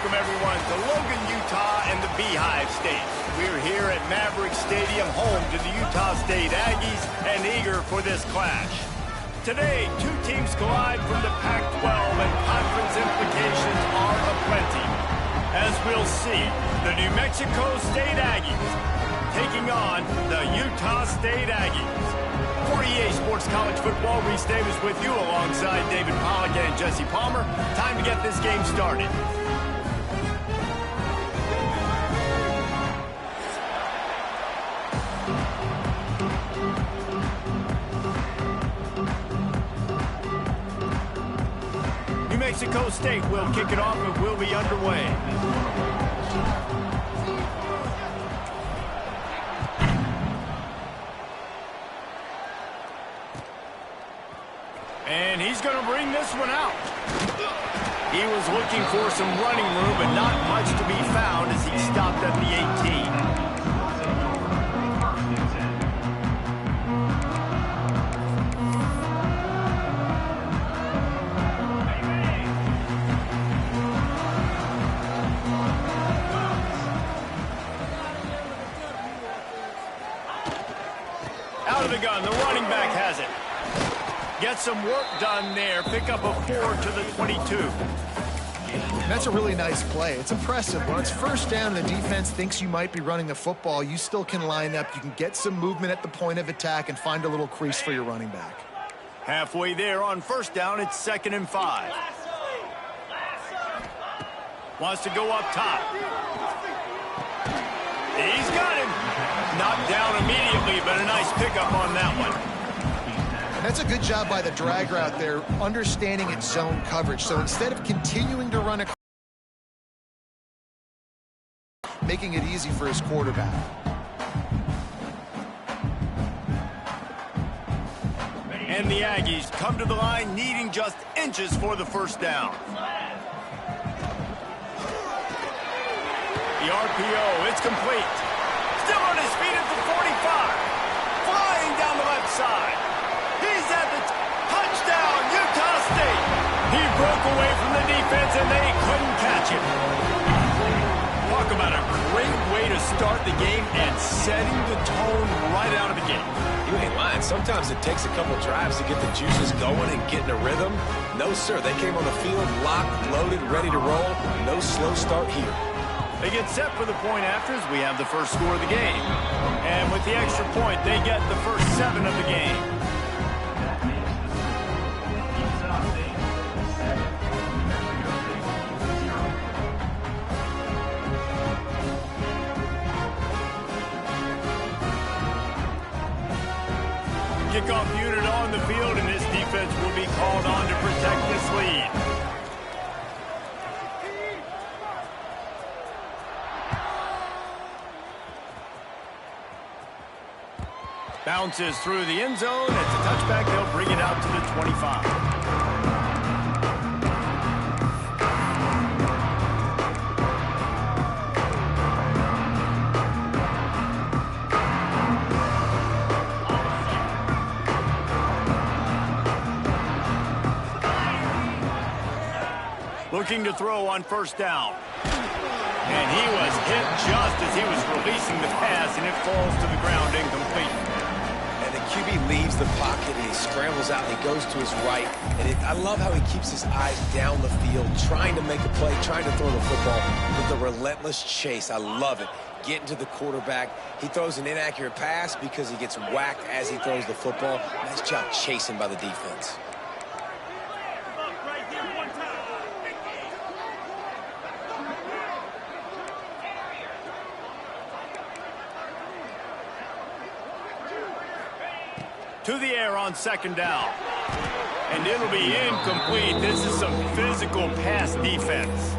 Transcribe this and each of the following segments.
welcome everyone to Logan, Utah and the Beehive State. We're here at Maverick Stadium, home to the Utah State Aggies, and eager for this clash. Today, two teams collide from the Pac-12, and conference implications are aplenty. As we'll see, the New Mexico State Aggies taking on the Utah State Aggies. For EA Sports College Football, Reese Davis with you alongside David Pollack and Jesse Palmer. Time to get this game started. New Mexico State will kick it off and will be underway. And he's going to bring this one out. He was looking for some running room, but not much to be found as he stopped at the 18. Out of the gun, the running back has it. Get some work done there. Pick up a 4 to the 22. That's a really nice play. It's impressive. When it's first down and the defense thinks you might be running the football, you still can line up. You can get some movement at the point of attack and find a little crease for your running back. Halfway there on first down, it's 2nd and 5. Wants to go up top. He's got him. Knocked down immediately, but a nice pickup on that one. That's a good job by the drag route there, understanding its zone coverage. So instead of continuing to run across, making it easy for his quarterback. And the Aggies come to the line needing just inches for the first down. The RPO, it's complete. Still on his feet at the 45. Flying down the left side. He's at the touchdown, Utah State. He broke away from the defense, and they couldn't catch him. Talk about a great way to start the game and setting the tone right out of the gate. You ain't lying. Sometimes it takes a couple drives to get the juices going and get in a rhythm. No, sir. They came on the field locked, loaded, ready to roll. No slow start here. They get set for the point afters. We have the first score of the game. And with the extra point, they get the first 7 of the game. Kickoff unit on the field, and this defense will be called on to protect this lead. Bounces through the end zone. It's a touchback. They'll bring it out to the 25. Looking to throw on first down. And he was hit just as he was releasing the pass, and it falls to the ground incomplete. And the QB leaves the pocket, and he scrambles out, and he goes to his right. And I love how he keeps his eyes down the field, trying to make a play, trying to throw the football with a relentless chase. I love it. Getting to the quarterback. He throws an inaccurate pass because he gets whacked as he throws the football. Nice job chasing by the defense. To the air on second down. And it'll be incomplete. This is some physical pass defense.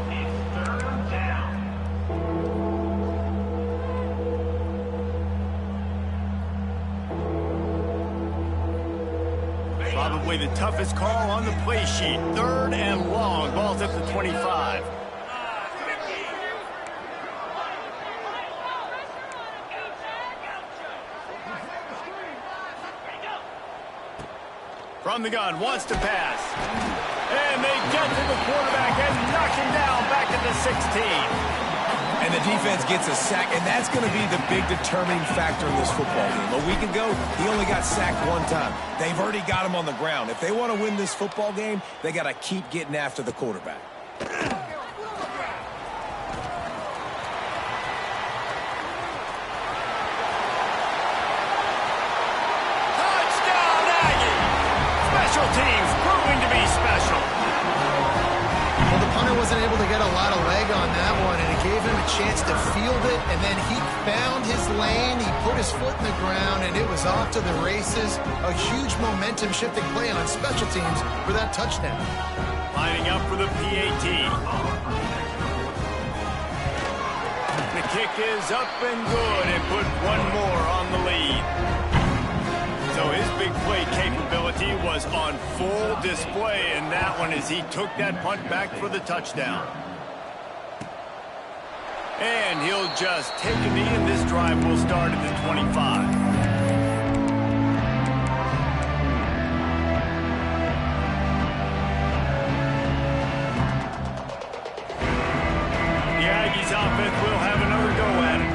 Probably the toughest call on the play sheet. 3rd and long. Ball's at the 25. From the gun, wants to pass. And they get to the quarterback and knock him down back at the 16. And the defense gets a sack, and that's going to be the big determining factor in this football game. A week ago, he only got sacked one time. They've already got him on the ground. If they want to win this football game, they got to keep getting after the quarterback. Touchdown, Aggie! Special teams proving to be special. Well, the punter wasn't able to get a lot of leg on that one, and it gave him a chance to field it, and then he found his lane, he put his foot in the ground, and it was off to the races. A huge momentum-shifting play on special teams for that touchdown. Lining up for the PAT. The kick is up and good, and put one more on the lead. So his big play capability was on full display in that one as he took that punt back for the touchdown. And he'll just take a knee, and this drive will start at the 25. The Aggies offense will have another go at it.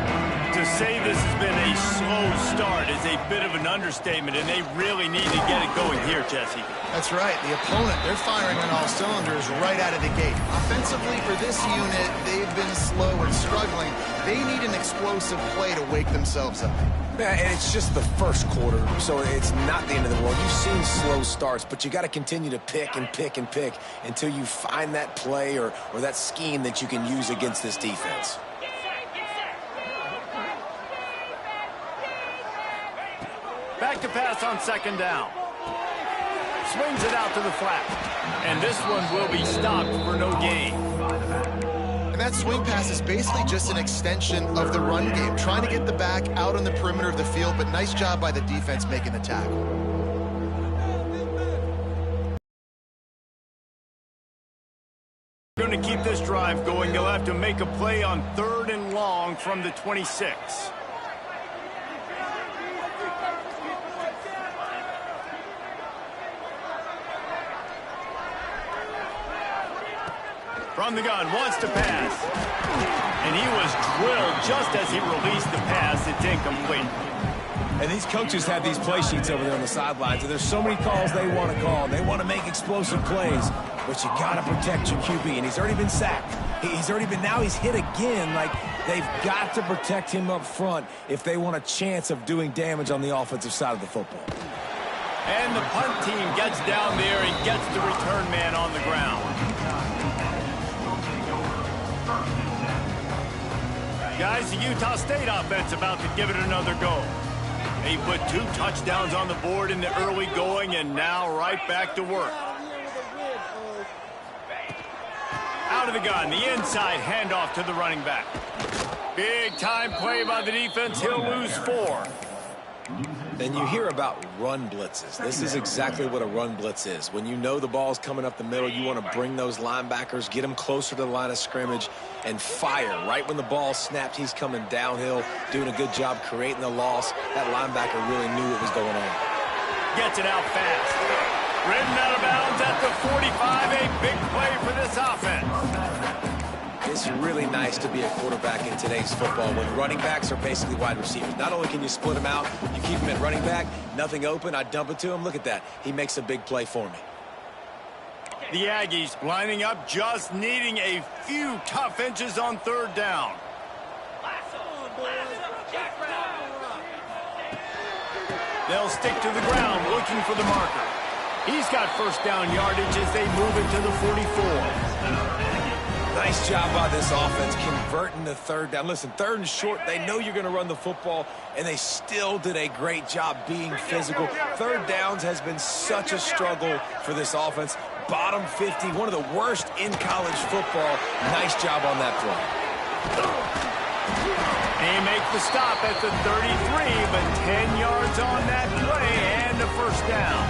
To say this has been a slow start is a bit of an understatement, and they really need to get it going here, Jesse. That's right. The opponent, they're firing on all cylinders right out of the gate. Offensively, for this unit, they've been slow and struggling. They need an explosive play to wake themselves up. Yeah, and it's just the first quarter, so it's not the end of the world. You've seen slow starts, but you got to continue to pick and pick and pick until you find that play or that scheme that you can use against this defense. Back to pass on second down. Swings it out to the flat. And this one will be stopped for no gain. And that swing pass is basically just an extension of the run game, trying to get the back out on the perimeter of the field, but nice job by the defense making the tackle. Going to keep this drive going. They'll have to make a play on 3rd and long from the 26. From the gun, wants to pass. And he was drilled just as he released the pass. It's incomplete. And these coaches have these play sheets over there on the sidelines, and there's so many calls they want to call. They want to make explosive plays, but you got to protect your QB, and he's already been sacked. Now he's hit again. Like, they've got to protect him up front if they want a chance of doing damage on the offensive side of the football. And the punt team gets down there and gets the return man on the ground. Guys, the Utah State offense about to give it another go. They put 2 touchdowns on the board in the early going, and now right back to work. Out of the gun, the inside handoff to the running back. Big time play by the defense. He'll lose 4. Then you hear about run blitzes. This is exactly what a run blitz is. When you know the ball's coming up the middle, you want to bring those linebackers, get them closer to the line of scrimmage, and fire. Right when the ball snapped, he's coming downhill, doing a good job creating the loss. That linebacker really knew what was going on. Gets it out fast. Ridden out of bounds at the 45. A big play for this offense. It's really nice to be a quarterback in today's football when running backs are basically wide receivers. Not only can you split them out, you keep them at running back, nothing open, I dump it to him. Look at that. He makes a big play for me. The Aggies lining up, just needing a few tough inches on 3rd down. They'll stick to the ground looking for the marker. He's got 1st down yardage as they move it to the 44. Nice job by this offense converting the 3rd down. Listen, 3rd and short, they know you're going to run the football, and they still did a great job being physical. 3rd downs has been such a struggle for this offense. Bottom 50, one of the worst in college football. Nice job on that play. They make the stop at the 33, but 10 yards on that play and a 1st down.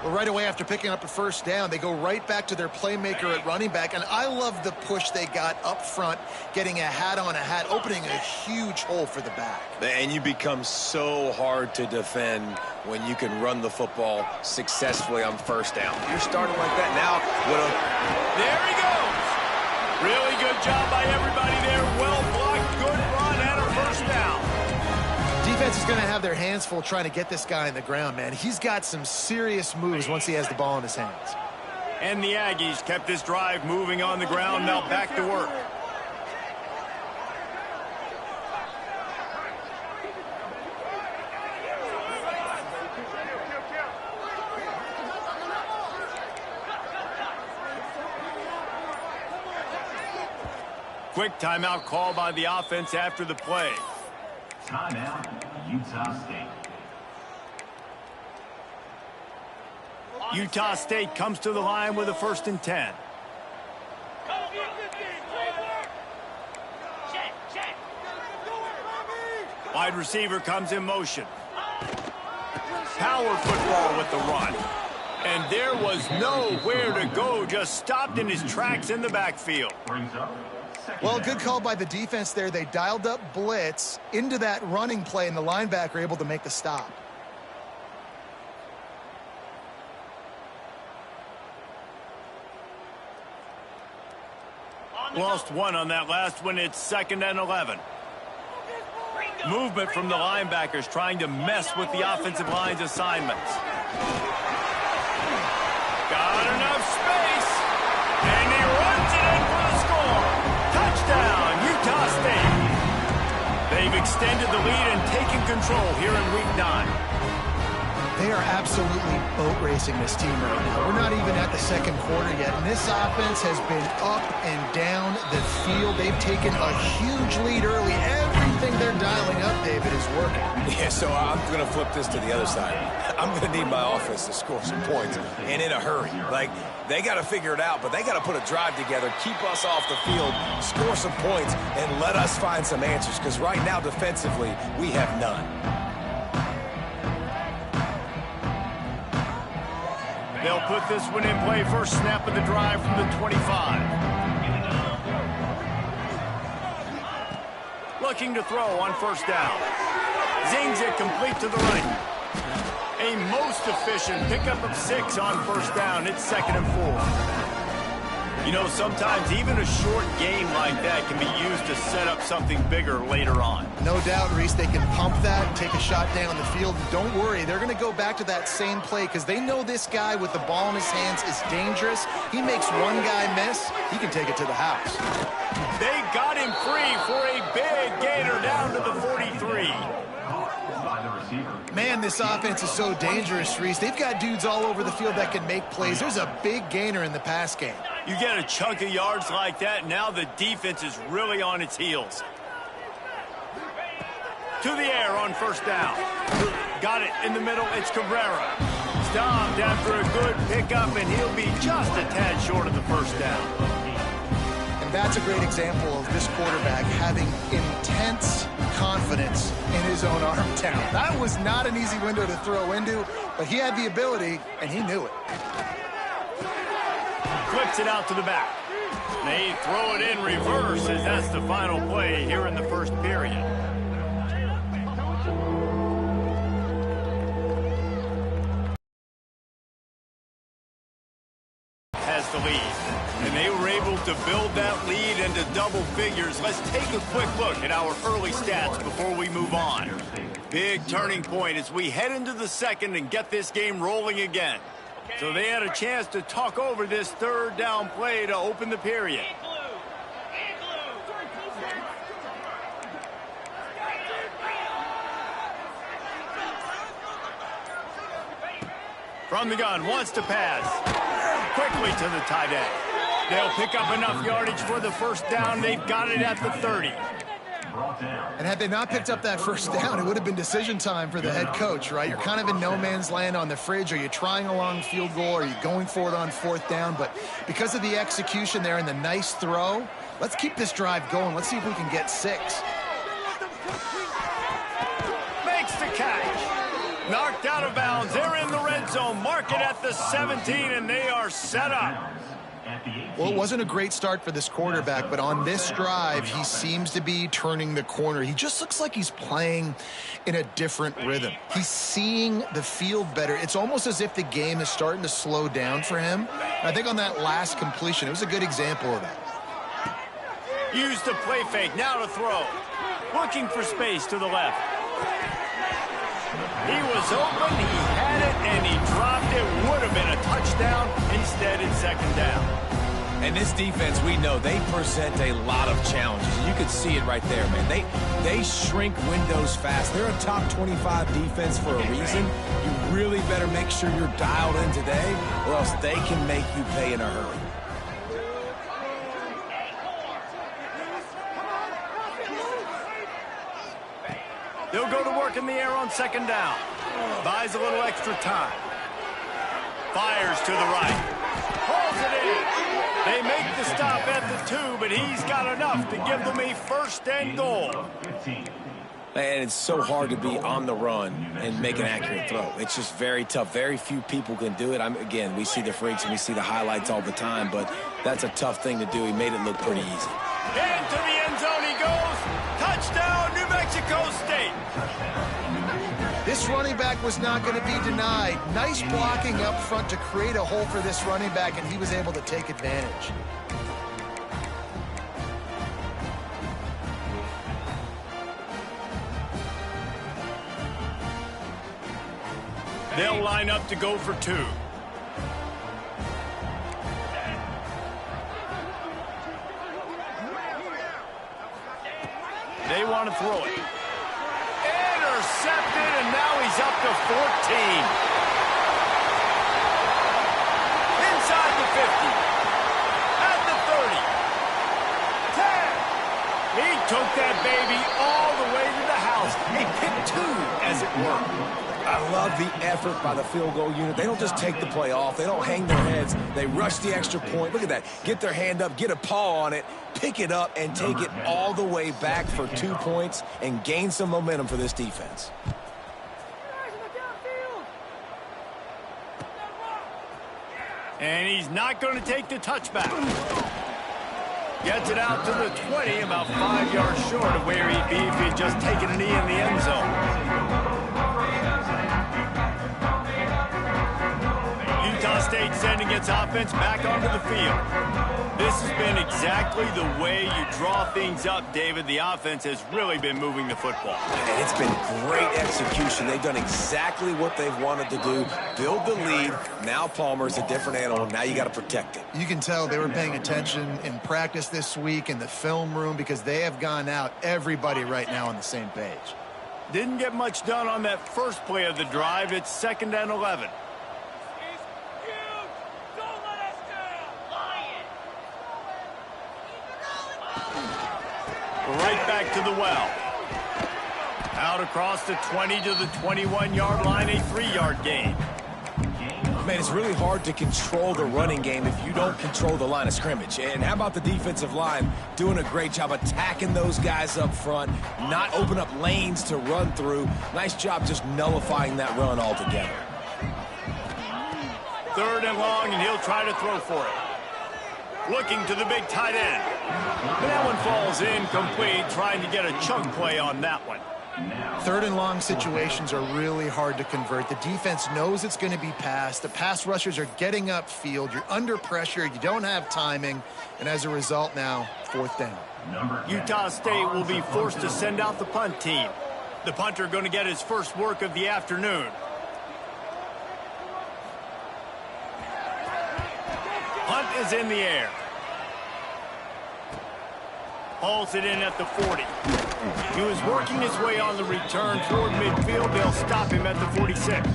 But right away after picking up a first down, they go right back to their playmaker at running back. And I love the push they got up front, getting a hat on a hat, opening a huge hole for the back. And you become so hard to defend when you can run the football successfully on first down. You're starting like that now. There he goes. Really good job by everybody there. Well blocked, good run, and a first down. Defense is going to have their hands full trying to get this guy in the ground, man. He's got some serious moves once he has the ball in his hands. And the Aggies kept this drive moving on the ground. Now back to work. Quick timeout call by the offense after the play. Timeout, Utah State. Utah State comes to the line with a 1st and 10. Wide receiver comes in motion. Power football with the run. And there was nowhere to go, just stopped in his tracks in the backfield. Well, good call by the defense there. They dialed up blitz into that running play, and the linebacker able to make the stop. Lost one on that last one. It's 2nd and 11. Movement from the linebackers trying to mess with the offensive line's assignments. Got enough space, and he runs it in for the score. Touchdown, Utah State. They've extended the lead and taken control here in Week 9. They are absolutely boat racing this team right now. We're not even at the 2nd quarter yet, and this offense has been up and down the field. They've taken a huge lead early. Everything they're dialing up, David, is working. Yeah, so I'm going to flip this to the other side. I'm going to need my offense to score some points, and in a hurry. Like, they got to figure it out, but they got to put a drive together, keep us off the field, score some points, and let us find some answers, because right now, defensively, we have none. They'll put this one in play. First snap of the drive from the 25. Looking to throw on 1st down. Zings it complete to the right. A most efficient pickup of 6 on 1st down. It's 2nd and 4. You know, sometimes even a short game like that can be used to set up something bigger later on. No doubt, Reese, they can pump that, take a shot down the field. Don't worry, they're going to go back to that same play because they know this guy with the ball in his hands is dangerous. He makes one guy miss, he can take it to the house. They got him free for a big gainer down to the 43. Man, this offense is so dangerous, Reese. They've got dudes all over the field that can make plays. There's a big gainer in the pass game. You get a chunk of yards like that, now the defense is really on its heels. To the air on 1st down. Got it in the middle, it's Cabrera. Stopped after a good pickup, and he'll be just a tad short of the 1st down. And that's a great example of this quarterback having intense confidence in his own arm talent. That was not an easy window to throw into, but he had the ability, and he knew it. Flips it out to the back. They throw it in reverse as that's the final play here in the 1st period. Has the lead. And they were able to build that lead into double figures. Let's take a quick look at our early stats before we move on. Big turning point as we head into the 2nd and get this game rolling again. So they had a chance to talk over this 3rd down play to open the period. From the gun, wants to pass. Quickly to the tight end. They'll pick up enough yardage for the 1st down. They've got it at the 30. And had they not picked up that 1st down, it would have been decision time for the head coach, right? You're kind of in no man's land on the fridge. Are you trying a long field goal? Are you going for it on 4th down? But because of the execution there and the nice throw, let's keep this drive going. Let's see if we can get 6. Makes the catch. Knocked out of bounds. They're in the red red zone. Mark it at the 17, and they are set up. Well, it wasn't a great start for this quarterback, but on this drive, he seems to be turning the corner. He just looks like he's playing in a different rhythm. He's seeing the field better. It's almost as if the game is starting to slow down for him. I think on that last completion, it was a good example of that. Use the play fake, now to throw. Looking for space to the left. He was open, he had it, and he dropped it. Would have been a touchdown. Instead, it's second down. And this defense, we know, they present a lot of challenges. You can see it right there, man. They shrink windows fast. They're a top 25 defense for a reason. You really better make sure you're dialed in today, or else they can make you pay in a hurry. They'll go to work in the air on second down. Buys a little extra time. Fires to the right. Pulls it in. They make the stop at the 2, but he's got enough to give them a first and goal. And it's so hard to be on the run and make an accurate throw. It's just very tough. Very few people can do it. Again, we see the freaks and we see the highlights all the time, but that's a tough thing to do. He made it look pretty easy. Into the end zone he goes. Touchdown, New Mexico State. This running back was not going to be denied. Nice blocking up front to create a hole for this running back, and he was able to take advantage. They'll line up to go for 2. They want to throw it. Intercepted, and now he's up to 14. Inside the 50. At the 30. 10. He took that baby all the way to the house. He picked 2, as it were. I love the effort by the field goal unit. They don't just take the play off. They don't hang their heads. They rush the extra point. Look at that. Get their hand up, get a paw on it, pick it up, and take it all the way back for 2 points and gain some momentum for this defense. And he's not going to take the touchback. Gets it out to the 20, about 5 yards short of where he'd be if he'd just taken a knee in the end zone. Utah State sending its offense back onto the field. This has been exactly the way you draw things up, David. The offense has really been moving the football. And it's been great execution. They've done exactly what they've wanted to do. Build the lead. Now Palmer's a different animal. Now you got to protect it. You can tell they were paying attention in practice this week in the film room because they have gone out, everybody right now on the same page. Didn't get much done on that first play of the drive. It's 2nd and 11. Right back to the well. Out across the 20 to the 21-yard line, a 3-yard gain. Man, it's really hard to control the running game if you don't control the line of scrimmage. And how about the defensive line doing a great job attacking those guys up front, not open up lanes to run through. Nice job just nullifying that run altogether. 3rd and long, and he'll try to throw for it. Looking to the big tight end. But that one falls incomplete, trying to get a chunk play on that one. 3rd and long situations are really hard to convert. The defense knows it's going to be passed. The pass rushers are getting upfield. You're under pressure. You don't have timing. And as a result now, 4th down. Utah State will be forced to send out the punt team. The punter going to get his first work of the afternoon. Punt is in the air. Hauls it in at the 40. He was working his way on the return toward midfield. They'll stop him at the 46.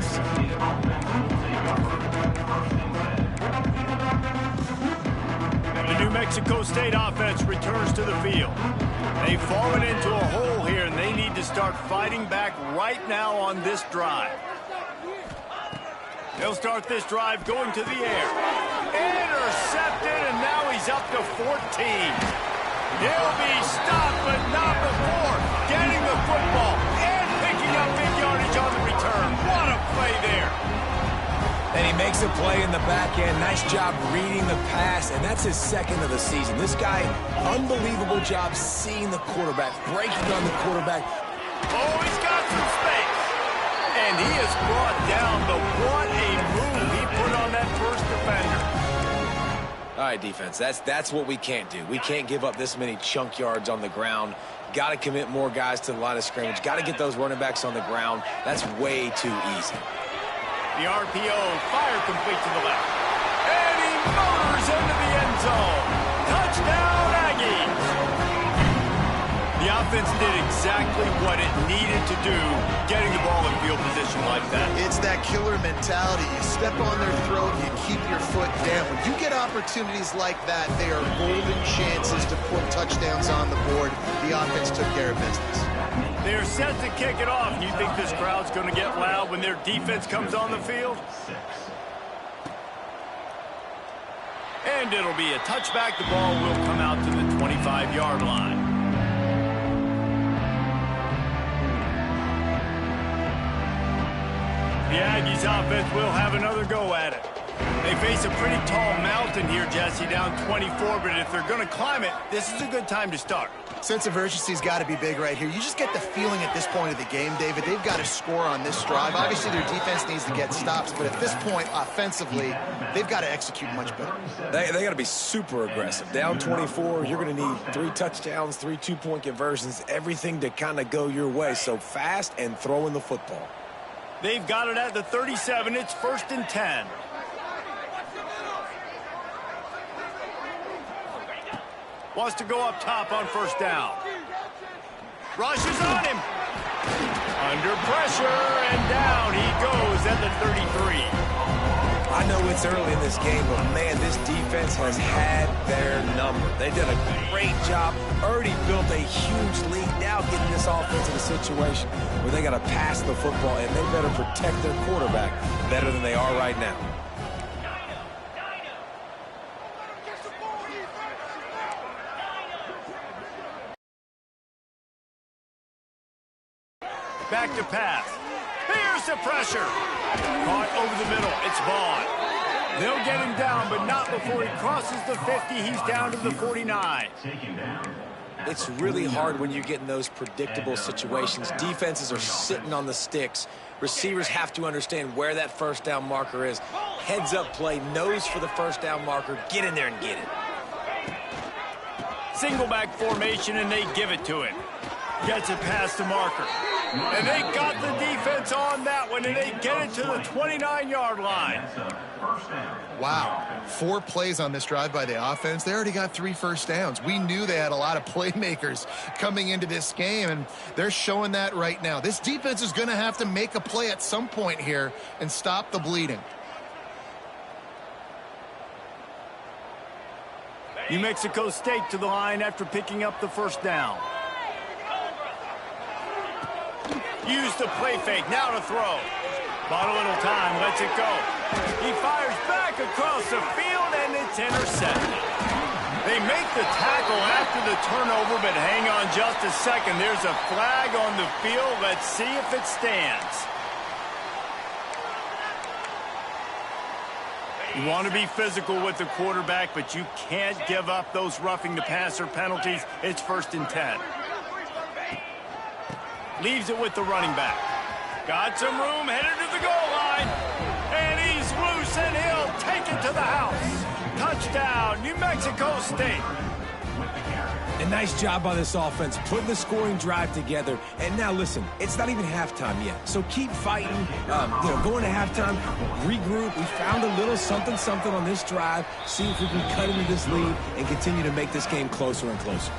The New Mexico State offense returns to the field. They've fallen into a hole here, and they need to start fighting back right now on this drive. They'll start this drive going to the air. Intercepted, and now he's up to 14. He'll be stopped, but not before getting the football and picking up big yardage on the return. What a play there. And he makes a play in the back end. Nice job reading the pass, and that's his second of the season. This guy, unbelievable job seeing the quarterback, breaking on the quarterback. Oh, he's got some space. And he is brought down, but what a move he put on that first defender. All right, defense, that's what we can't do. We can't give up this many chunk yards on the ground. Got to commit more guys to the line of scrimmage. Got to get those running backs on the ground. That's way too easy. The RPO, fire complete to the left. And he motors into the end zone. Touchdown, Aggies. The offense did exactly what it needed to do, getting the ball in field position like that. It's that killer mentality. You step on their throat, you keep your foot down. When you get opportunities like that, they are golden chances to put touchdowns on the board. The offense took care of business. They're set to kick it off. You think this crowd's going to get loud when their defense comes on the field? And it'll be a touchback. The ball will come out to the 25-yard line. The Aggies offense will have another go at it. They face a pretty tall mountain here, Jesse, down 24, but if they're going to climb it, this is a good time to start. Sense of urgency's got to be big right here. You just get the feeling at this point of the game, David, they've got to score on this drive. Obviously, their defense needs to get stops, but at this point, offensively, they've got to execute much better. They got to be super aggressive. Down 24, you're going to need 3 touchdowns, 3 two-point conversions, everything to kind of go your way. So fast and throwing the football. They've got it at the 37. It's 1st and 10. Wants to go up top on 1st down. Rushes on him. Under pressure, and down he goes at the 33. I know it's early in this game, but, man, this defense has had their number. They did a great job, already built a huge lead, now getting this offense in a situation where they got to pass the football, and they better protect their quarterback better than they are right now. Back to pass. Here's the pressure. Caught over the middle. It's Vaughn. They'll get him down, but not before he crosses the 50. He's down to the 49. It's really hard when you get in those predictable situations. Defenses are sitting on the sticks. Receivers have to understand where that 1st down marker is. Heads up play, nose for the 1st down marker. Get in there and get it. Single back formation, and they give it to him. Gets it past the marker. And they got the defense on that one, and they get it to the 29-yard line. Wow. 4 plays on this drive by the offense. They already got 3 first downs. We knew they had a lot of playmakers coming into this game, and they're showing that right now. This defense is going to have to make a play at some point here and stop the bleeding. New Mexico State to the line after picking up the 1st down. Use the play fake, now to throw. Bought a little time, lets it go. He fires back across the field, and it's intercepted. They make the tackle after the turnover, but hang on just a second. There's a flag on the field. Let's see if it stands. You want to be physical with the quarterback, but you can't give up those roughing the passer penalties. It's 1st and 10. Leaves it with the running back. Got some room, headed to the goal line. And he's loose, and he'll take it to the house. Touchdown, New Mexico State. A nice job by this offense, putting the scoring drive together. And now, listen, it's not even halftime yet. So keep fighting, going to halftime, regroup. We found a little something on this drive. See if we can cut into this lead and continue to make this game closer and closer.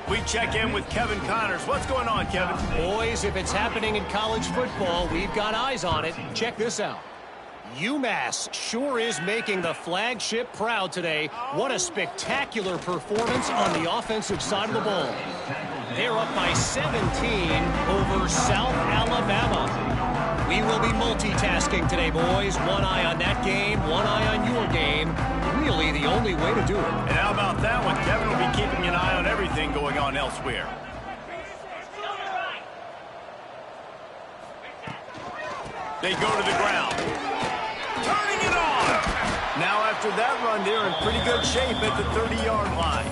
We check in with Kevin Connors. What's going on, Kevin? Boys, if it's happening in college football, we've got eyes on it. Check this out. UMass sure is making the flagship proud today. What a spectacular performance on the offensive side of the ball. They're up by 17 over South Alabama. We will be multitasking today, boys. One eye on that game, one eye on your game. Really the only way to do it. And how about that one? Kevin will be keeping an eye on everything going on elsewhere. They go to the ground. turning it on. Now after that run, they're in pretty good shape at the 30-yard line.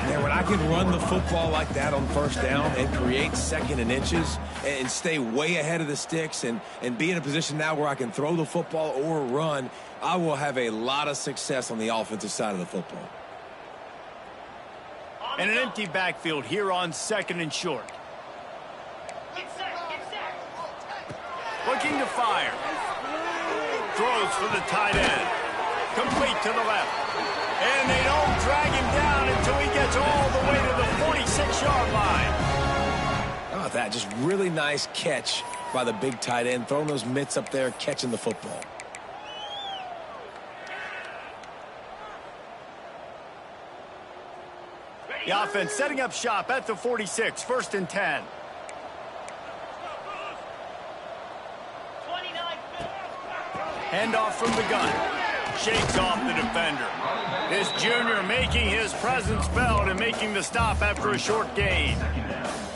Man, when I can run the football like that on first down and create second and inches and stay way ahead of the sticks and be in a position now where I can throw the football or run, I will have a lot of success on the offensive side of the football. And an empty backfield here on 2nd and short. Looking to fire. Throws for the tight end. Complete to the left. And they don't drag him down until he gets all the way to the 46-yard line. How about that? Just really nice catch by the big tight end, throwing those mitts up there, catching the football. The offense setting up shop at the 46, 1st and 10. Handoff from the gun. Shakes off the defender. This junior making his presence felt and making the stop after a short gain.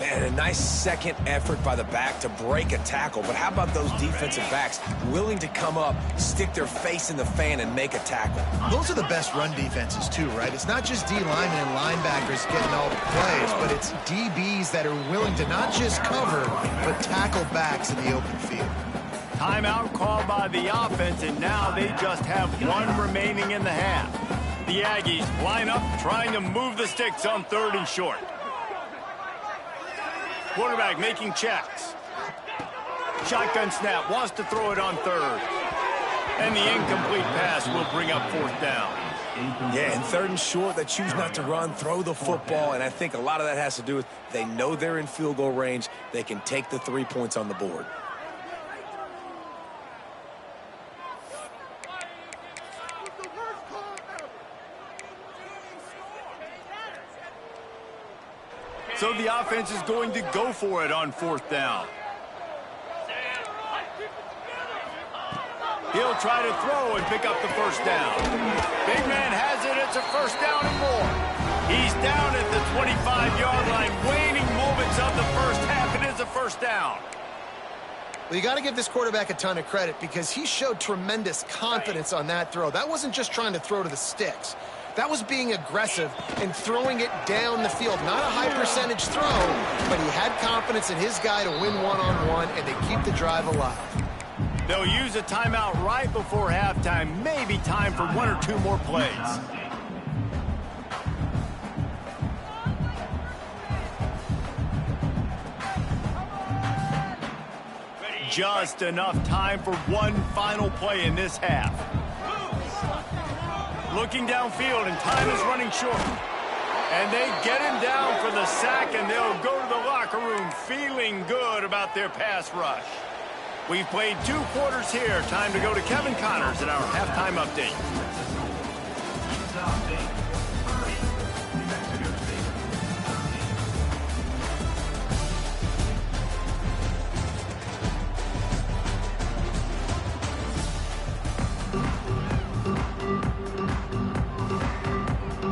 Man, a nice second effort by the back to break a tackle. But how about those defensive backs willing to come up, stick their face in the fan, and make a tackle? Those are the best run defenses, too, right? It's not just D linemen and linebackers getting all the plays, but it's DBs that are willing to not just cover, but tackle backs in the open field. Timeout called by the offense, and now they just have one remaining in the half. The Aggies line up trying to move the sticks on 3rd and short. Quarterback making checks. Shotgun snap, wants to throw it on 3rd. And the incomplete pass will bring up 4th down. Yeah, and 3rd and short, they choose not to run, throw the football, and I think a lot of that has to do with they know they're in field goal range. They can take the 3 points on the board. So the offense is going to go for it on 4th down. He'll try to throw and pick up the 1st down. Big man has it. It's a 1st down and more. He's down at the 25-yard line. Waning moments of the first half. It is a 1st down. Well, you got to give this quarterback a ton of credit because he showed tremendous confidence on that throw. That wasn't just trying to throw to the sticks. That was being aggressive and throwing it down the field. Not a high percentage throw, but he had confidence in his guy to win one-on-one, and they keep the drive alive. They'll use a timeout right before halftime. Maybe time for 1 or 2 more plays. Just enough time for one final play in this half. Looking downfield, and time is running short. And they get him down for the sack, and they'll go to the locker room feeling good about their pass rush. We've played 2 quarters here. Time to go to Kevin Connors in our halftime update.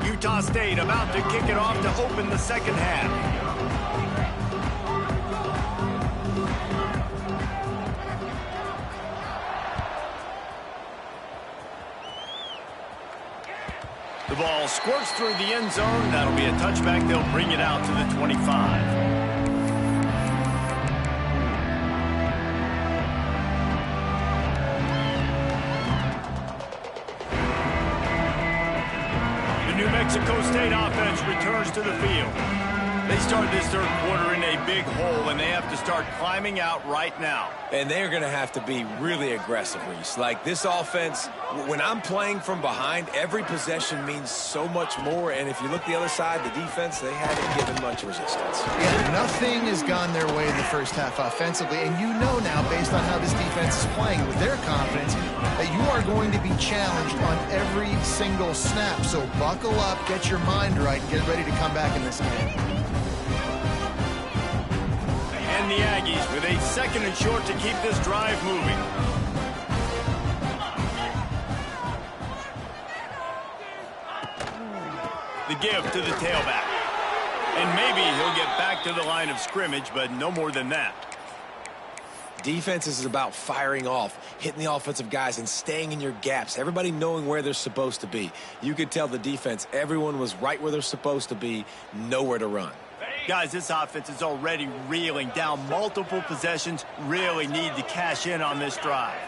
Utah State about to kick it off to open the 2nd half. The ball squirts through the end zone. That'll be a touchback. They'll bring it out to the 25. New Mexico State offense returns to the field. They start this 3rd quarter in a big hole, and they have to start climbing out right now. And they're going to have to be really aggressive, Reese. Like this offense, when I'm playing from behind, every possession means so much more. And if you look the other side, the defense, they haven't given much resistance. Yeah, nothing has gone their way in the first half offensively. And you know now, based on how this defense is playing with their confidence, that you are going to be challenged on every single snap. So buckle up, get your mind right, and get ready to come back in this game. And the Aggies with a 2nd and short to keep this drive moving. The give to the tailback. And maybe he'll get back to the line of scrimmage, but no more than that. Defense is about firing off, hitting the offensive guys, and staying in your gaps. Everybody knowing where they're supposed to be. You could tell the defense, everyone was right where they're supposed to be, nowhere to run. Guys, this offense is already reeling down multiple possessions. Really need to cash in on this drive.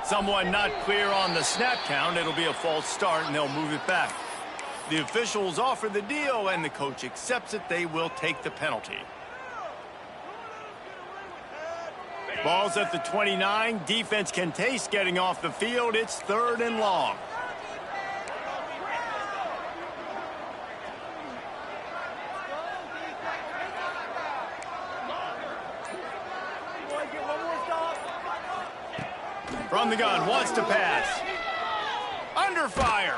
Someone not clear on the snap count. It'll be a false start, and they'll move it back. The officials offer the deal, and the coach accepts it. They will take the penalty. Ball's at the 29. Defense can taste getting off the field. It's 3rd and long. From the gun, wants to pass. Under fire.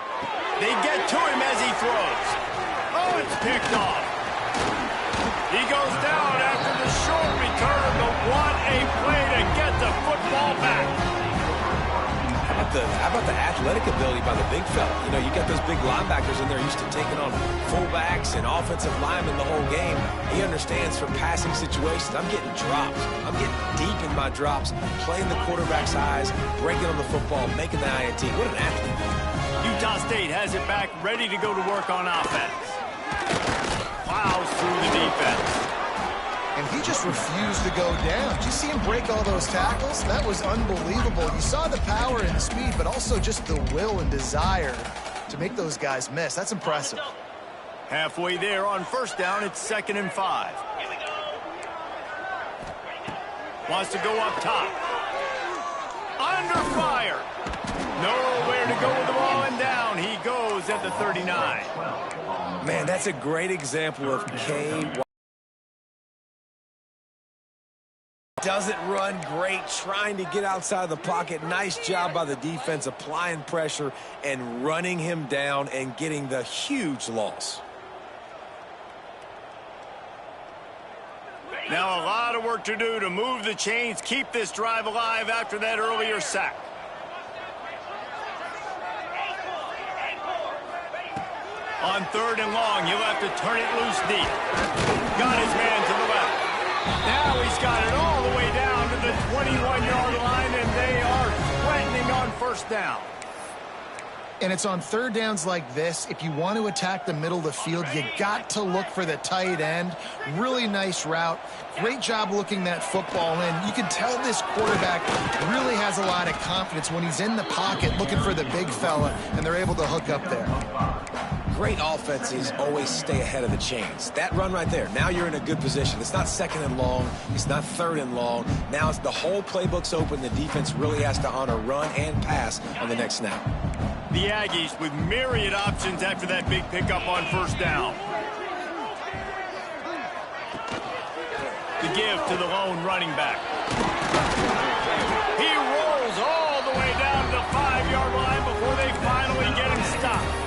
They get to him as he throws. Oh, it's picked off. He goes down after the short return, but what a play to get the football back. How about the athletic ability by the big fella? You know, you got those big linebackers in there used to taking on fullbacks and offensive linemen the whole game. He understands for passing situations. I'm getting drops. I'm getting deep in my drops, playing the quarterback's eyes, breaking on the football, making the INT. What an athlete. Utah State has it back, ready to go to work on offense. Plows through the defense. And he just refused to go down. Did you see him break all those tackles? That was unbelievable. You saw the power and the speed, but also just the will and desire to make those guys miss. That's impressive. Halfway there on 1st down, it's 2nd and 5. Wants to go up top. Under fire. Nowhere to go with the ball, and down he goes at the 39. Man, that's a great example of K. Doesn't run great, trying to get outside the pocket. Nice job by the defense applying pressure and running him down and getting the huge loss. Now a lot of work to do to move the chains, keep this drive alive after that earlier sack. On 3rd and long, he'll have to turn it loose deep. Got his man to the left. Now he's got it all the way down to the 21-yard line, and they are threatening on 1st down. And it's on 3rd downs like this. If you want to attack the middle of the field, you got to look for the tight end. Really nice route. Great job looking that football in. You can tell this quarterback really has a lot of confidence when he's in the pocket looking for the big fella, and they're able to hook up there. Great offenses always stay ahead of the chains. That run right there, now you're in a good position. It's not 2nd and long. It's not 3rd and long. Now it's the whole playbook's open. The defense really has to honor run and pass on the next snap. The Aggies with myriad options after that big pickup on 1st down. The give to the lone running back. He rolls all the way down to the 5-yard line before they finally get him stopped.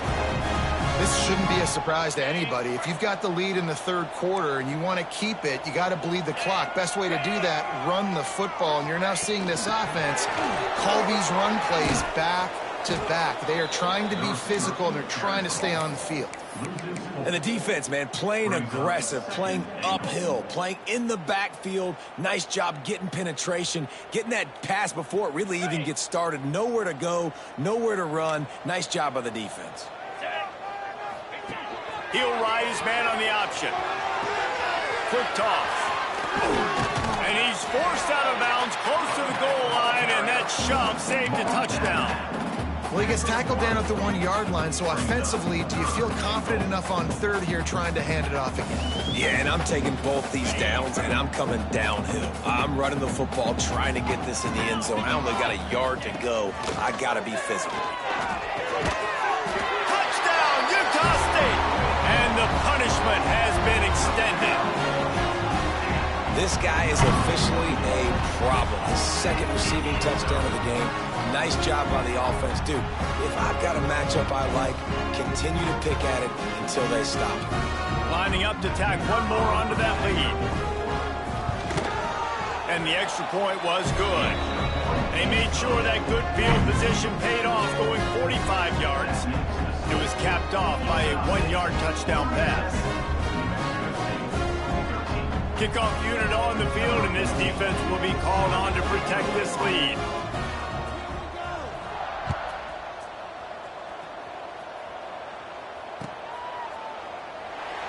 This shouldn't be a surprise to anybody. If you've got the lead in the 3rd quarter and you want to keep it, you got to bleed the clock. Best way to do that, run the football. And you're now seeing this offense call these run plays back to back. They are trying to be physical, and they're trying to stay on the field. And the defense, man, playing aggressive, playing uphill, playing in the backfield. Nice job getting penetration, getting that pass before it really even gets started. Nowhere to go, nowhere to run. Nice job by the defense. He'll ride his man on the option. Quick toss. And he's forced out of bounds close to the goal line, and that shove saved a touchdown. Well, he gets tackled down at the 1-yard line, so offensively, do you feel confident enough on 3rd here trying to hand it off again? Yeah, and I'm taking both these downs, and I'm coming downhill. I'm running the football, trying to get this in the end zone. I only got a yard to go. I got to be physical. Touchdown, Utah State! And the punishment has been extended. This guy is officially a problem. His 2nd receiving touchdown of the game. Nice job by the offense. Dude, if I've got a matchup I like, continue to pick at it until they stop. Lining up to tack one more onto that lead. And the extra point was good. They made sure that good field position paid off, going 45 yards. It was capped off by a 1-yard touchdown pass. Kickoff unit on the field, and this defense will be called on to protect this lead.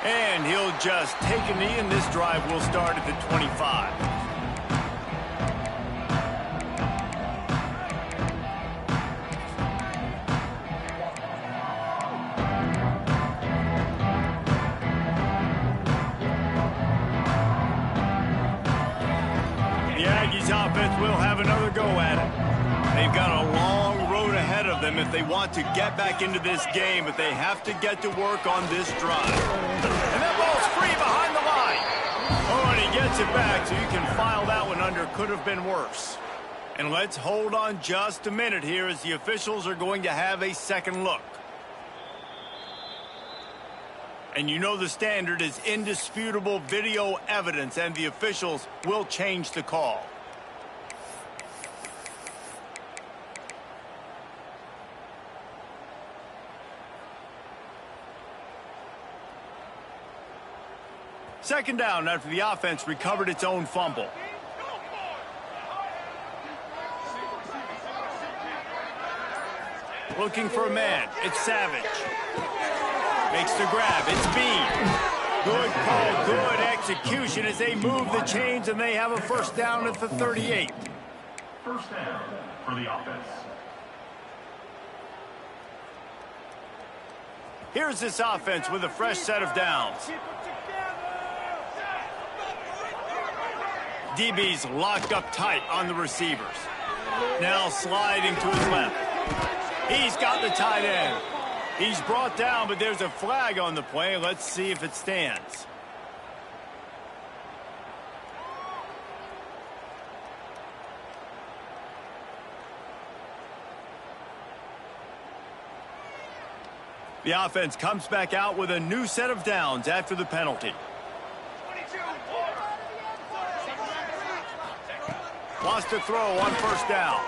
And he'll just take a knee, and this drive will start at the 25. The Aggies offense will have another go at it. They've got a long road ahead of them if they want to get back into this game, but they have to get to work on this drive. And that ball's free behind the line. Oh, and he gets it back, so you can file that one under. Could have been worse. And let's hold on just a minute here as the officials are going to have a second look. And you know the standard is indisputable video evidence, and the officials will change the call. Second down after the offense recovered its own fumble. Looking for a man. It's Savage. Makes the grab. It's Bean. Good call, good execution as they move the chains, and they have a first down at the 38. First down for the offense. Here's this offense with a fresh set of downs. DB's locked up tight on the receivers. Now sliding to his left. He's got the tight end. He's brought down, but there's a flag on the play. Let's see if it stands. The offense comes back out with a new set of downs after the penalty. Wants to throw on first down.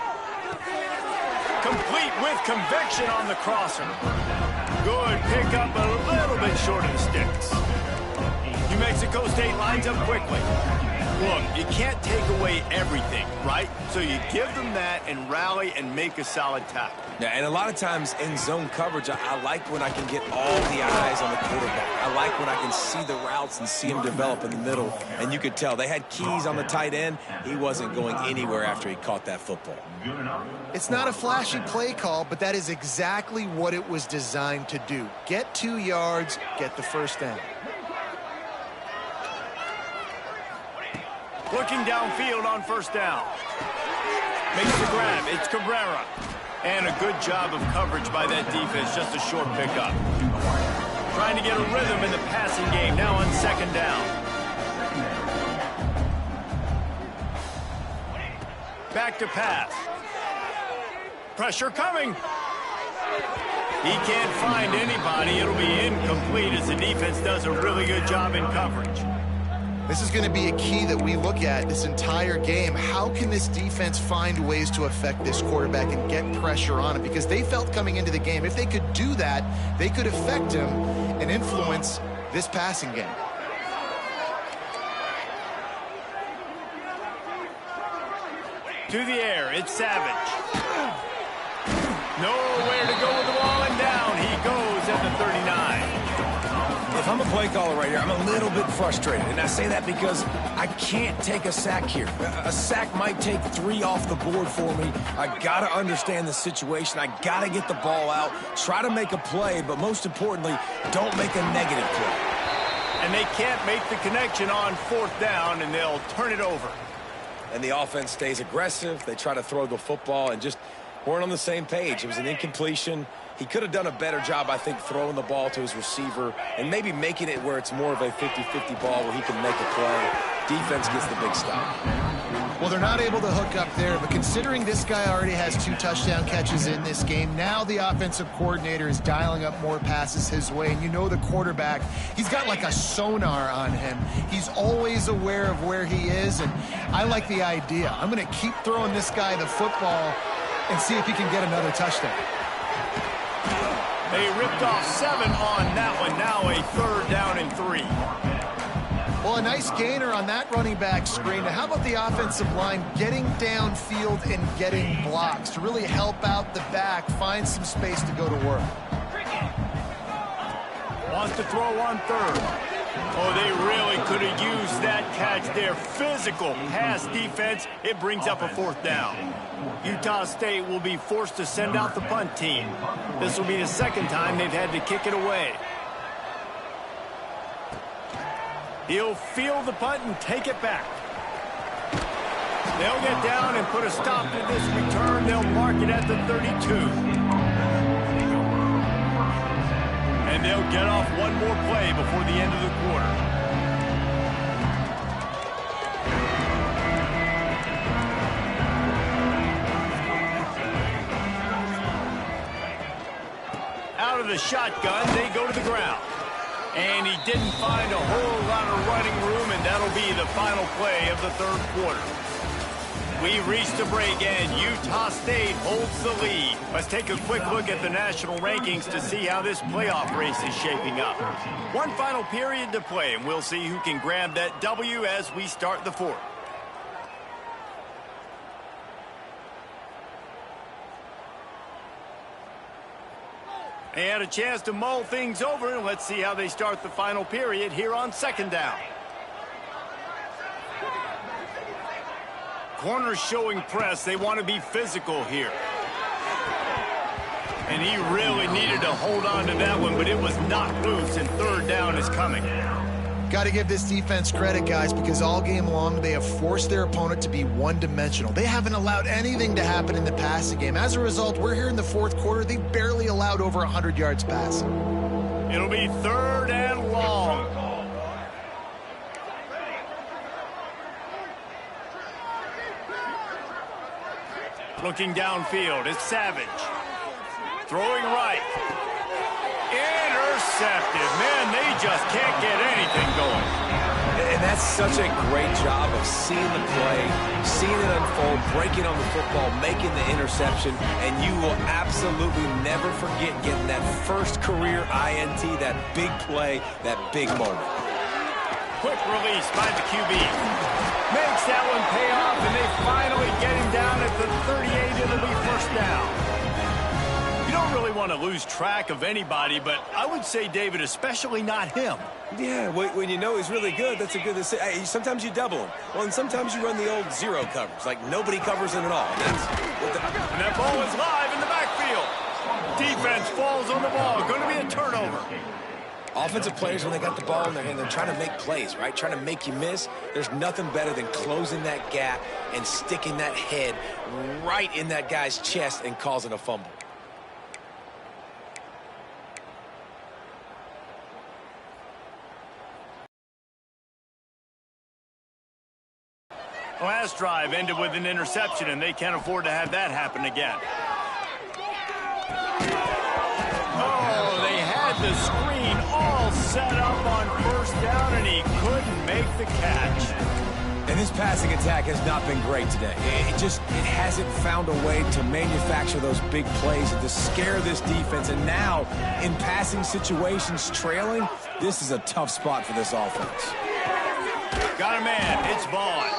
Complete with conviction on the crosser. Good pickup, but a little bit short of the sticks. New Mexico State lines up quickly. Look, you can't take away everything, right? So you give them that and rally and make a solid tackle. Yeah, and a lot of times in zone coverage, I like when I can get all the eyes on the quarterback. I like when I can see the routes and see him develop in the middle. And you could tell they had keys on the tight end. He wasn't going anywhere after he caught that football. It's not a flashy play call, but that is exactly what it was designed to do. Get 2 yards, get the first down. Looking downfield on first down. Makes the grab. It's Cabrera. And a good job of coverage by that defense. Just a short pickup. Trying to get a rhythm in the passing game. Now on second down. Back to pass. Pressure coming. He can't find anybody. It'll be incomplete as the defense does a really good job in coverage. This is going to be a key that we look at this entire game. How can this defense find ways to affect this quarterback and get pressure on him? Because they felt coming into the game, if they could do that, they could affect him and influence this passing game. To the air, it's Savage. Nowhere to go with the ball, and down he goes at the 39. If I'm a play caller right here, I'm a little bit frustrated. And I say that because I can't take a sack here. A sack might take 3 off the board for me. I got to understand the situation. I got to get the ball out, try to make a play, but most importantly, don't make a negative play. And they can't make the connection on fourth down, and they'll turn it over. And the offense stays aggressive. They try to throw the football and just weren't on the same page. It was an incompletion. He could have done a better job, I think, throwing the ball to his receiver and maybe making it where it's more of a 50-50 ball where he can make a play. Defense gets the big stop. Well, they're not able to hook up there, but considering this guy already has 2 touchdown catches in this game, now the offensive coordinator is dialing up more passes his way. And you know the quarterback, he's got like a sonar on him. He's always aware of where he is, and I like the idea. I'm going to keep throwing this guy the football and see if he can get another touchdown. They ripped off 7 on that one. Now a 3rd down and 3. Well, a nice gainer on that running back screen. Now, how about the offensive line getting downfield and getting blocks to really help out the back, find some space to go to work? Wants to throw on 3rd. Oh, they really could have used that catch there. Physical pass defense. It brings up a 4th down. Utah State will be forced to send out the punt team. This will be the 2nd time they've had to kick it away. He'll field the punt and take it back. They'll get down and put a stop to this return. They'll mark it at the 32. And they'll get off one more play before the end of the quarter. Out of the shotgun, they go to the ground. And he didn't find a whole lot of running room, and that'll be the final play of the 3rd quarter. We reached a break, and Utah State holds the lead. Let's take a quick look at the national rankings to see how this playoff race is shaping up. One final period to play, and we'll see who can grab that W as we start the 4th. They had a chance to mull things over, and let's see how they start the final period here on 2nd down. Corners showing press. They want to be physical here. And he really needed to hold on to that one, but it was knocked loose, and 3rd down is coming. Got to give this defense credit, guys, because all game long they have forced their opponent to be one-dimensional. They haven't allowed anything to happen in the passing game. As a result, we're here in the 4th quarter. They barely allowed over 100 yards passing. It'll be 3rd and long. Looking downfield, it's Savage. Throwing right. Intercepted. Man, they just can't get anything going. And that's such a great job of seeing the play, seeing it unfold, breaking on the football, making the interception, and you will absolutely never forget getting that first career INT, that big play, that big moment. Quick release by the QB. Makes that one pay off, and they finally get him down at the 38. It'll be 1st down. You don't really want to lose track of anybody, but I would say, David, especially not him. Yeah, when you know he's really good, that's a good decision. Hey, sometimes you double him. Well, and sometimes you run the old 0 coverage, like nobody covers him at all. And that ball is live in the backfield. Defense falls on the ball. Going to be a turnover. Offensive players, when they got the ball in their hand, they're trying to make plays, right? Trying to make you miss. There's nothing better than closing that gap and sticking that head right in that guy's chest and causing a fumble. Last drive ended with an interception, and they can't afford to have that happen again. Oh, they had the screen all set up on 1st down, and he couldn't make the catch. And this passing attack has not been great today. It hasn't found a way to manufacture those big plays and to scare this defense. And now, in passing situations, trailing, this is a tough spot for this offense. Got a man. It's Vaughn.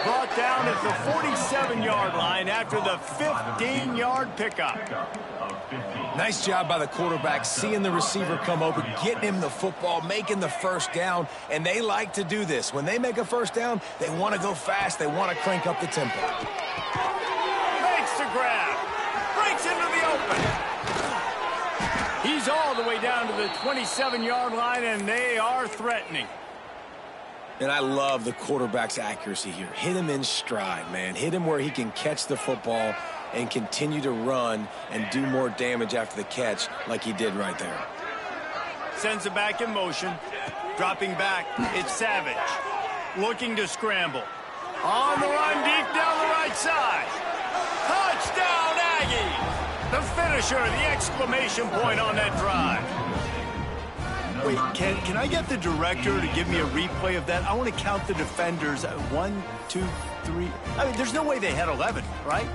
Brought down at the 47-yard line after the 15-yard pickup. Nice job by the quarterback, seeing the receiver come open, getting him the football, making the 1st down, and they like to do this. When they make a 1st down, they want to go fast, they want to crank up the tempo. Makes the grab. Breaks into the open. He's all the way down to the 27-yard line, and they are threatening. And I love the quarterback's accuracy here. Hit him in stride, man. Hit him where he can catch the football and continue to run and do more damage after the catch like he did right there. Sends it back in motion. Dropping back, it's Savage. Looking to scramble. On the run, deep down the right side. Touchdown, Aggies! The finisher, the exclamation point on that drive. Wait, can I get the director to give me a replay of that? I want to count the defenders. 1, 2, 3. I mean, there's no way they had 11, right?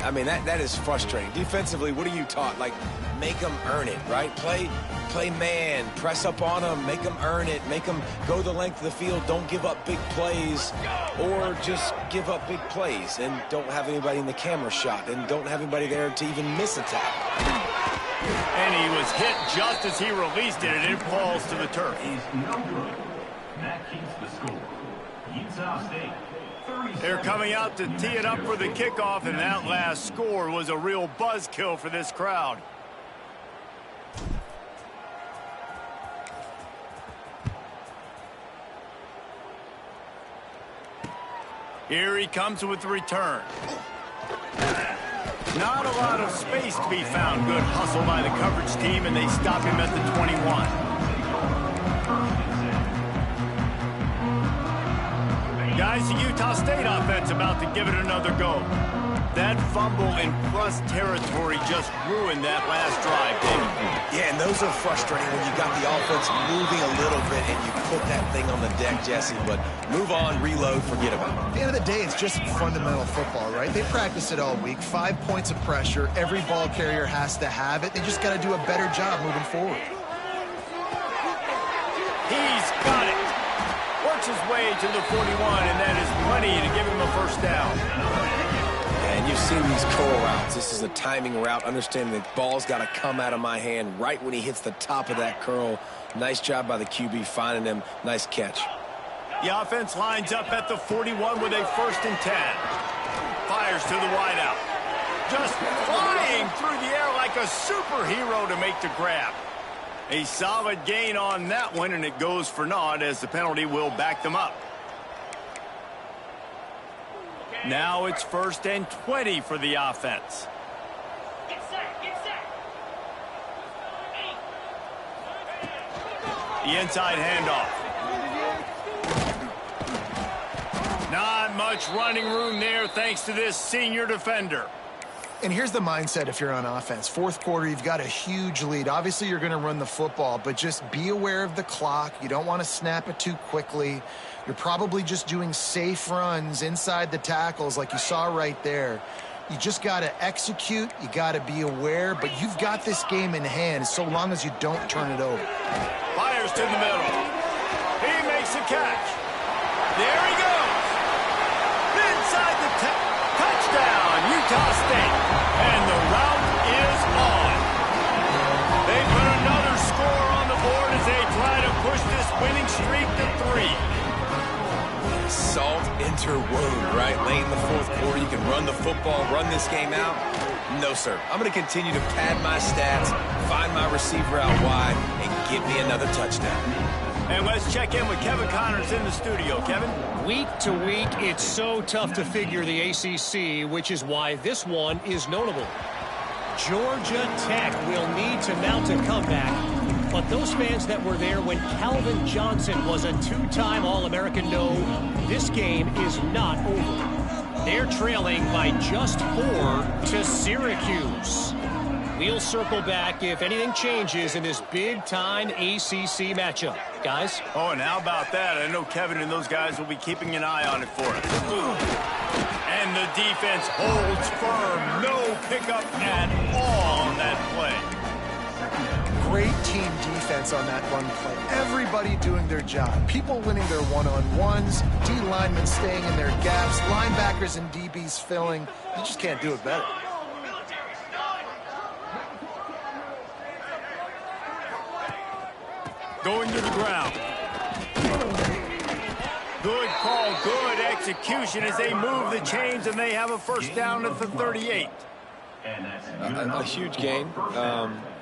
I mean, that is frustrating. Defensively, what are you taught? Like, make them earn it, right? Play man, press up on them, make them earn it, make them go the length of the field, don't give up big plays, or just give up big plays and don't have anybody in the camera shot and don't have anybody there to even miss a tackle. And he was hit just as he released it, and it falls to the turf. Is no good. That keeps the score. Utah State. They're coming out to tee it up for the kickoff, and that last score was a real buzzkill for this crowd. Here he comes with the return. Not a lot of space to be found. Good hustle by the coverage team, and they stop him at the 21. Guys, the Utah State offense about to give it another go. That fumble in plus territory just ruined that last drive, David. Yeah, and those are frustrating when you got the offense moving a little bit and you put that thing on the deck, Jesse. But move on, reload, forget about it. At the end of the day, it's just fundamental football, right? They practice it all week. 5 points of pressure. Every ball carrier has to have it. They just got to do a better job moving forward. He's got it. Works his way to the 41, and that is plenty to give him a first down. And you've seen these curl routes. This is a timing route. Understanding that ball's got to come out of my hand right when he hits the top of that curl. Nice job by the QB finding him. Nice catch. The offense lines up at the 41 with a 1st and 10. Fires to the wideout. Just flying through the air like a superhero to make the grab. A solid gain on that one, and it goes for naught as the penalty will back them up. Now it's 1st and 20 for the offense. Get set, get set. The inside handoff. Not much running room there thanks to this senior defender. And here's the mindset if you're on offense. 4th quarter, you've got a huge lead. Obviously, you're going to run the football, but just be aware of the clock. You don't want to snap it too quickly. You're probably just doing safe runs inside the tackles like you saw right there. You just got to execute. You got to be aware, but you've got this game in hand so long as you don't turn it over. Fires to the middle. He makes a catch. There he goes. Inside the touchdown, Utah State. And the route is on. They put another score on the board as they try to push this winning streak to 3. Salt interwound, right? Late in the 4th quarter, you can run the football, run this game out. No, sir. I'm going to continue to pad my stats, find my receiver out wide, and give me another touchdown. And let's check in with Kevin Connors in the studio. Kevin? Week to week, it's so tough to figure the ACC, which is why this one is notable. Georgia Tech will need to mount a comeback, but those fans that were there when Calvin Johnson was a 2-time All-American know this game is not over. They're trailing by just 4 to Syracuse. We'll circle back if anything changes in this big-time ACC matchup. Guys? Oh, and how about that? I know Kevin and those guys will be keeping an eye on it for us. And the defense holds firm. No pickup at all on that play. Great team defense on that one play. Everybody doing their job. People winning their one-on-ones, D linemen staying in their gaps, linebackers and DBs filling. You just can't do it better. Going to the ground. Good call, good execution as they move the chains, and they have a first down at the 38. A huge gain.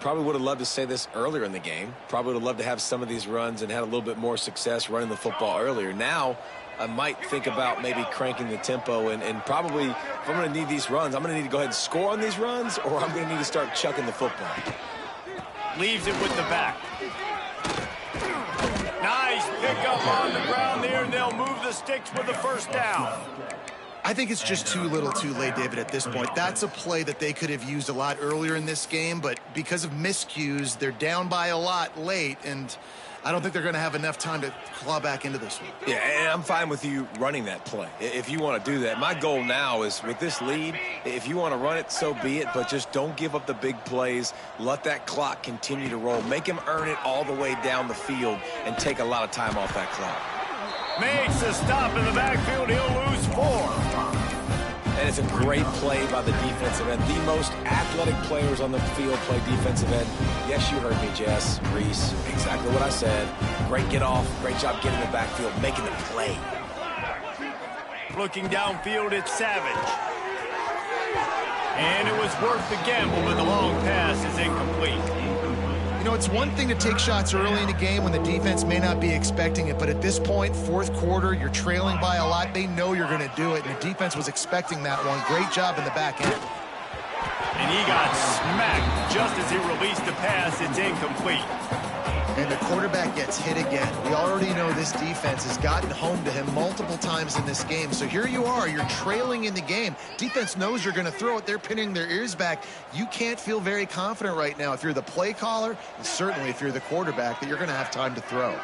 Probably would have loved to say this earlier in the game. Probably would have loved to have some of these runs and had a little bit more success running the football earlier. Now, I might think about maybe cranking the tempo and probably, if I'm going to need these runs, I'm going to need to go ahead and score on these runs, or I'm going to need to start chucking the football. Leaves it with the back. Nice pickup on the ground there, and they'll move the sticks with the first down. I think it's just too little too late, David, at this point. That's a play that they could have used a lot earlier in this game, but because of miscues, they're down by a lot late, and I don't think they're going to have enough time to claw back into this one. Yeah, and I'm fine with you running that play if you want to do that. My goal now is with this lead, if you want to run it, so be it, but just don't give up the big plays. Let that clock continue to roll. Make him earn it all the way down the field and take a lot of time off that clock. Makes a stop in the backfield. He'll lose 4. And it's a great play by the defensive end. The most athletic players on the field play defensive end. Yes, you heard me, Jess, Reese. Exactly what I said. Great get off. Great job getting the backfield, making the play. Looking downfield, it's Savage. And it was worth the gamble, but the long pass is incomplete. You know, it's one thing to take shots early in the game when the defense may not be expecting it, but at this point, fourth quarter, you're trailing by a lot. They know you're going to do it, and the defense was expecting that one. Great job in the back end. And he got smacked just as he released the pass. It's incomplete. And the quarterback gets hit again. We already know this defense has gotten home to him multiple times in this game. So here you are, you're trailing in the game. Defense knows you're going to throw it. They're pinning their ears back. You can't feel very confident right now if you're the play caller, and certainly if you're the quarterback, that you're going to have time to throw.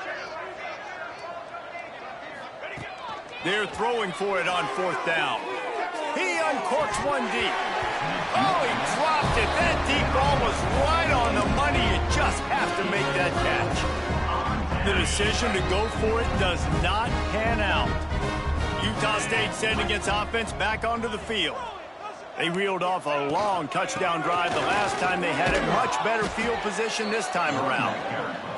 They're throwing for it on 4th down. He uncorks one deep. Oh, he dropped it. That deep ball was right on the money. You just have to make that catch. The decision to go for it does not pan out. Utah State sending its offense back onto the field. They reeled off a long touchdown drive the last time they had it. Much better field position this time around.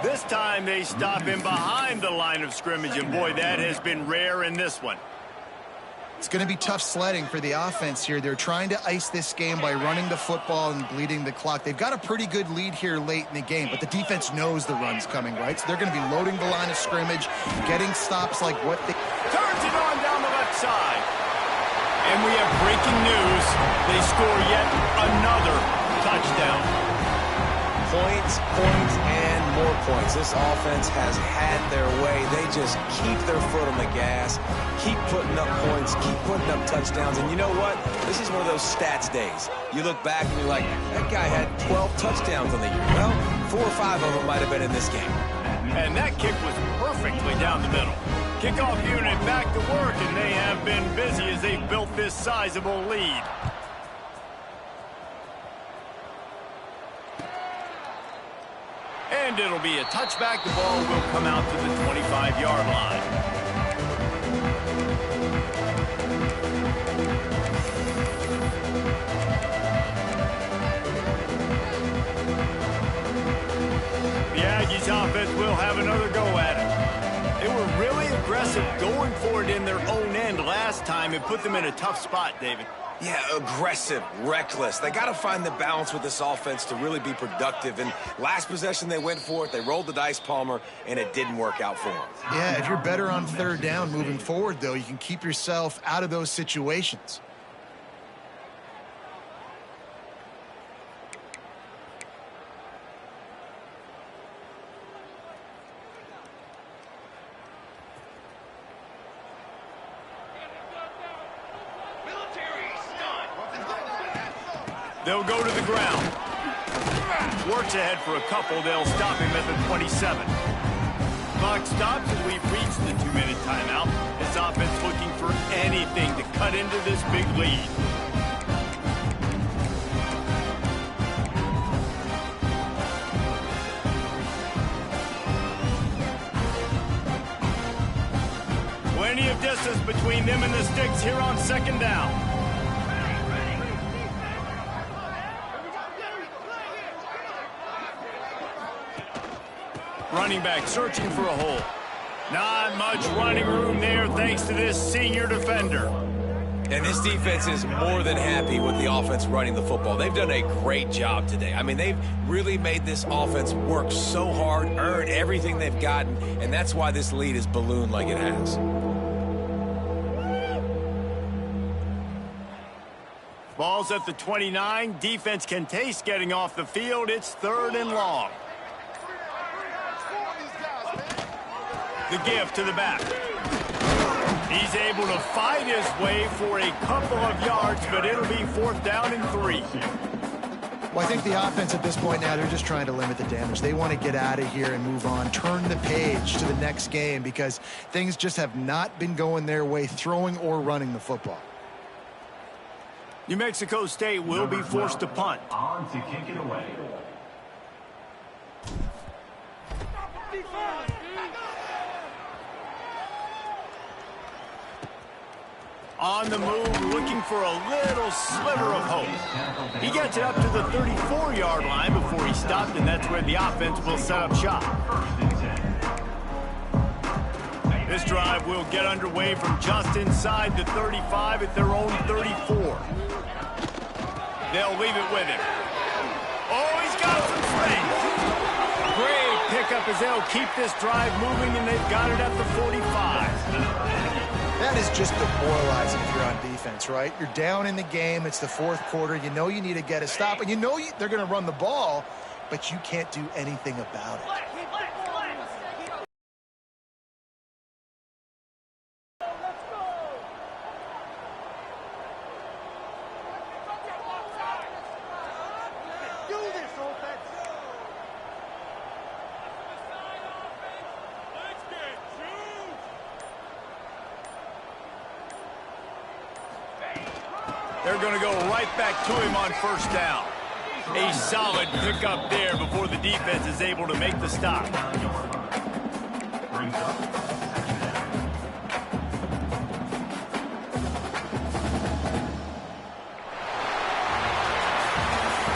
This time they stop him behind the line of scrimmage, and boy, that has been rare in this one. It's going to be tough sledding for the offense here. They're trying to ice this game by running the football and bleeding the clock. They've got a pretty good lead here late in the game, but the defense knows the run's coming, right? So they're going to be loading the line of scrimmage, getting stops like what they... Turns it on down the left side. And we have breaking news. They score yet another touchdown. Points, and more points. This offense has had their way. They just keep their foot on the gas, keep putting up points, keep putting up touchdowns. And you know what? This is one of those stats days. You look back and you're like, that guy had 12 touchdowns on the year. Well, 4 or 5 of them might have been in this game. And that kick was perfectly down the middle. Kickoff unit back to work, and they have been busy as they've built this sizable lead. And it'll be a touchback. The ball will come out to the 25-yard line. The Aggies offense will have another go at it. They were really aggressive going for it in their own end last time. It put them in a tough spot, David. Yeah, aggressive, reckless. They got to find the balance with this offense to really be productive. And last possession, they went for it. They rolled the dice, Palmer, and it didn't work out for them. Yeah, if you're better on 3rd down moving forward, though, you can keep yourself out of those situations. They'll go to the ground. Works ahead for a couple. They'll stop him at the 27. Clock stops and we've reached the 2-minute timeout. This offense looking for anything to cut into this big lead. Plenty of distance between them and the sticks here on 2nd down. Running back searching for a hole. Not much running room there thanks to this senior defender. And this defense is more than happy with the offense running the football. They've done a great job today. I mean, they've really made this offense work so hard, earn everything they've gotten, and that's why this lead is ballooned like it has. Ball's at the 29. Defense can taste getting off the field. It's 3rd and long. The give to the back. He's able to fight his way for a couple of yards, but it'll be 4th down and 3. Well, I think the offense at this point now, they're just trying to limit the damage. They want to get out of here and move on, turn the page to the next game because things just have not been going their way, throwing or running the football. New Mexico State will be forced to punt. On to kick it away. On the move, looking for a little sliver of hope. He gets it up to the 34-yard line before he stopped, and that's where the offense will set up shop. This drive will get underway from just inside the 35 at their own 34. They'll leave it with him. Oh, he's got some space. Great pickup as they'll keep this drive moving, and they've got it at the 45. That is just demoralizing if you're on defense, right? You're down in the game. It's the 4th quarter. You know you need to get a stop, and you know they're going to run the ball, but you can't do anything about it. They're going to go right back to him on 1st down. A solid pickup there before the defense is able to make the stop. Brings up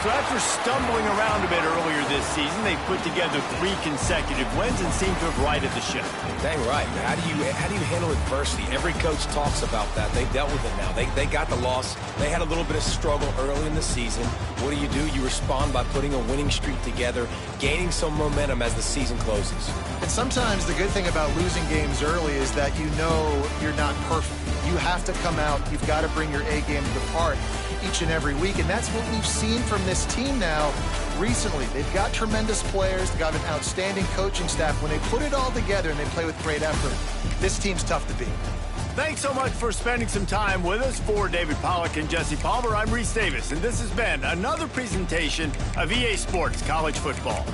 So after stumbling around a bit earlier this season, they put together 3 consecutive wins and seem to have righted the ship. Dang right. How do you handle adversity? Every coach talks about that. They've dealt with it now. They got the loss. They had a little bit of struggle early in the season. What do? You respond by putting a winning streak together, gaining some momentum as the season closes. And sometimes the good thing about losing games early is that you know you're not perfect. You have to come out. You've got to bring your A game to the park each and every week, and that's what we've seen from this team now recently. They've got tremendous players. They've got an outstanding coaching staff. When they put it all together and they play with great effort, this team's tough to beat. Thanks so much for spending some time with us. For David Pollack and Jesse Palmer, I'm Reese Davis, and this has been another presentation of EA Sports College Football.